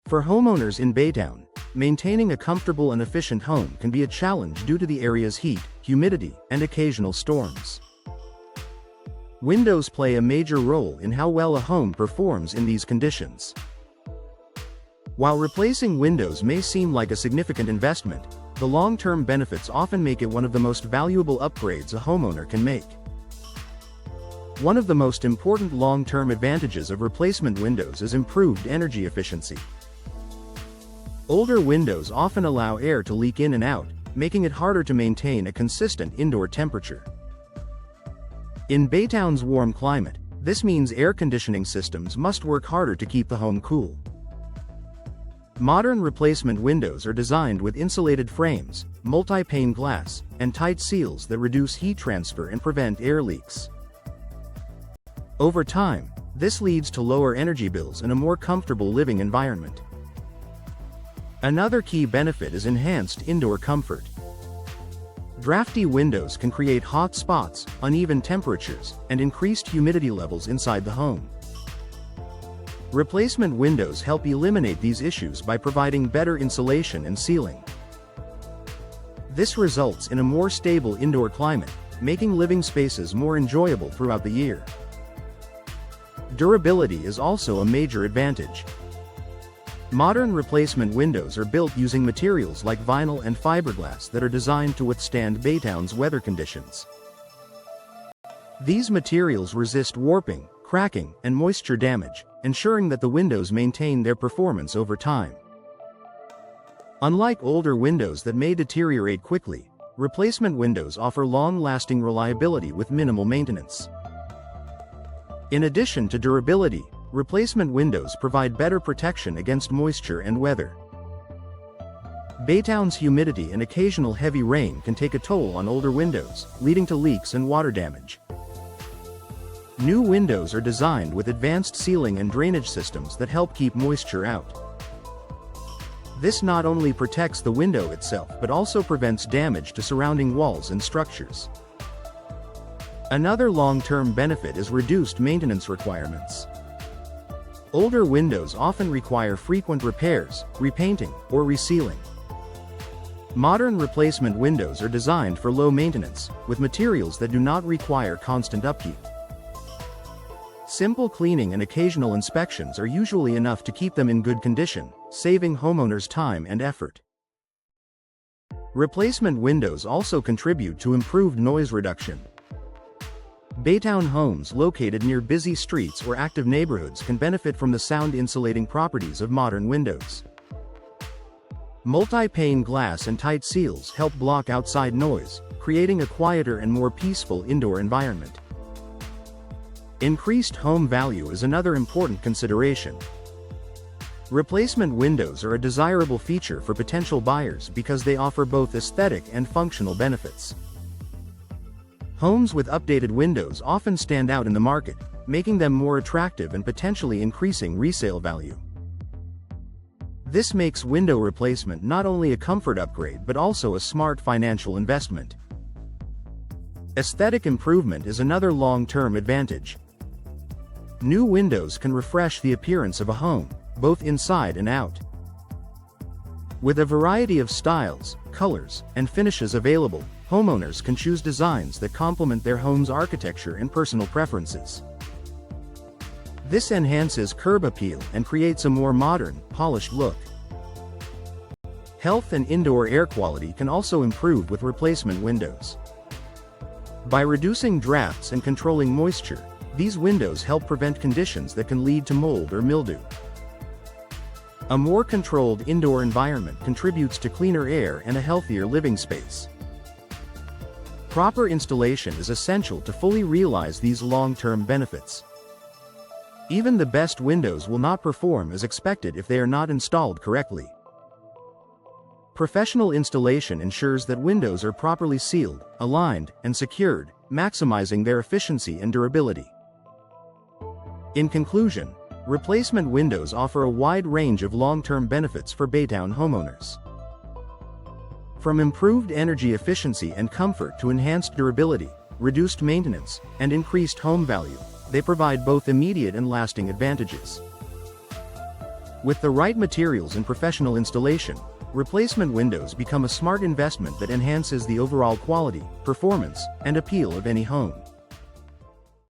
For homeowners in Baytown, maintaining a comfortable and efficient home can be a challenge due to the area's heat, humidity, and occasional storms. Windows play a major role in how well a home performs in these conditions. While replacing windows may seem like a significant investment, the long-term benefits often make it one of the most valuable upgrades a homeowner can make. One of the most important long-term advantages of replacement windows is improved energy efficiency. Older windows often allow air to leak in and out, making it harder to maintain a consistent indoor temperature. In Baytown's warm climate, this means air conditioning systems must work harder to keep the home cool. Modern replacement windows are designed with insulated frames, multi-pane glass, and tight seals that reduce heat transfer and prevent air leaks. Over time, this leads to lower energy bills and a more comfortable living environment. Another key benefit is enhanced indoor comfort. Drafty windows can create hot spots, uneven temperatures, and increased humidity levels inside the home. Replacement windows help eliminate these issues by providing better insulation and sealing. This results in a more stable indoor climate, making living spaces more enjoyable throughout the year. Durability is also a major advantage. Modern replacement windows are built using materials like vinyl and fiberglass that are designed to withstand Baytown's weather conditions. These materials resist warping, cracking, and moisture damage, ensuring that the windows maintain their performance over time. Unlike older windows that may deteriorate quickly, replacement windows offer long-lasting reliability with minimal maintenance. In addition to durability, replacement windows provide better protection against moisture and weather. Baytown's humidity and occasional heavy rain can take a toll on older windows, leading to leaks and water damage. New windows are designed with advanced sealing and drainage systems that help keep moisture out. This not only protects the window itself but also prevents damage to surrounding walls and structures. Another long-term benefit is reduced maintenance requirements. Older windows often require frequent repairs, repainting, or resealing. Modern replacement windows are designed for low maintenance, with materials that do not require constant upkeep. Simple cleaning and occasional inspections are usually enough to keep them in good condition, saving homeowners time and effort. Replacement windows also contribute to improved noise reduction. Baytown homes located near busy streets or active neighborhoods can benefit from the sound-insulating properties of modern windows. Multi-pane glass and tight seals help block outside noise, creating a quieter and more peaceful indoor environment. Increased home value is another important consideration. Replacement windows are a desirable feature for potential buyers because they offer both aesthetic and functional benefits. Homes with updated windows often stand out in the market, making them more attractive and potentially increasing resale value. This makes window replacement not only a comfort upgrade but also a smart financial investment. Aesthetic improvement is another long-term advantage. New windows can refresh the appearance of a home, both inside and out. With a variety of styles, colors, and finishes available, homeowners can choose designs that complement their home's architecture and personal preferences. This enhances curb appeal and creates a more modern, polished look. Health and indoor air quality can also improve with replacement windows. By reducing drafts and controlling moisture, these windows help prevent conditions that can lead to mold or mildew. A more controlled indoor environment contributes to cleaner air and a healthier living space. Proper installation is essential to fully realize these long-term benefits. Even the best windows will not perform as expected if they are not installed correctly. Professional installation ensures that windows are properly sealed, aligned, and secured, maximizing their efficiency and durability. In conclusion, replacement windows offer a wide range of long-term benefits for Baytown homeowners. From improved energy efficiency and comfort to enhanced durability, reduced maintenance, and increased home value, they provide both immediate and lasting advantages. With the right materials and professional installation, replacement windows become a smart investment that enhances the overall quality, performance, and appeal of any home.